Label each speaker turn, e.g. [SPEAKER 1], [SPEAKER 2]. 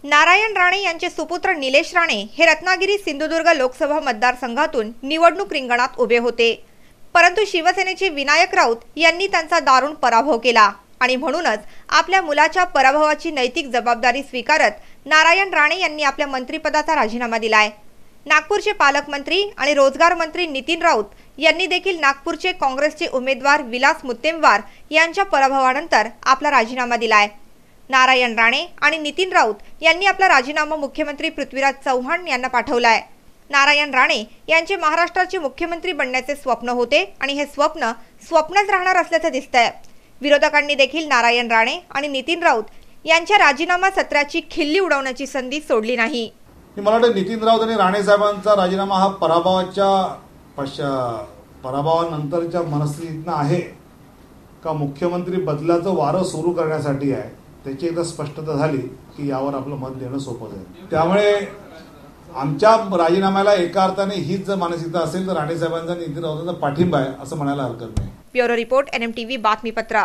[SPEAKER 1] नारायण राणे यांचे सुपुत्र निलेश राणे हे रत्नागिरी सिंधुदुर्ग लोकसभा मतदारसंघातून निवडणूक रिंगणात उभे होते, परंतु शिवसेनेचे विनायक राऊत यांनी त्यांचा दारुण पराभव केला आणि म्हणूनच आपल्या मुलाच्या पराभवाची नैतिक जबाबदारी स्वीकारत नारायण राणे यांनी आपल्या मंत्रिपदाचा राजीनामा दिलाय। नागपूरचे पालकमंत्री आणि रोजगार मंत्री नितीन राऊत यांनी देखील नागपूरचे काँग्रेसचे उमेदवार विलास मुत्तेमवार यांच्या पराभवानंतर आपला राजीनामा दिलाय। नारायण राणे आणि नितीन राऊत यांनी आपला राजीनामा मुख्यमंत्री पृथ्वीराज चव्हाण यांना पाठवलाय। नारायण राणे यांचे महाराष्ट्राचे मुख्यमंत्री बनण्याचे स्वप्न होते आणि हे स्वप्नच राहणार असल्याचे दिसतंय। विरोधकांनी देखील नारायण राणे आणि नितीन राऊत यांच्या राजीनामा सत्राची खिल्ली उडवण्याची संधी सोडली नाही।
[SPEAKER 2] मला वाटतं नितीन राऊत आणि राणे साहेबांचा राजीनामा हा पराभवानंतरच्या मनस्थितीतनं आहे का मुख्यमंत्री बदलाचं वारं सुरू करण्यासाठी आहे, त्याची एकदा स्पष्टता झाली की यावर आपलं मत देणं सोपं जाईल। त्यामुळे आमच्या राजीनाम्याला एका अर्थाने हीच जर मानसिकता असेल तर राणे साहेबांचा नितीन राऊतांचा पाठिंबा आहे असं म्हणायला हरकत नाही।
[SPEAKER 1] ब्युरो रिपोर्ट NMTV बातमीपत्र।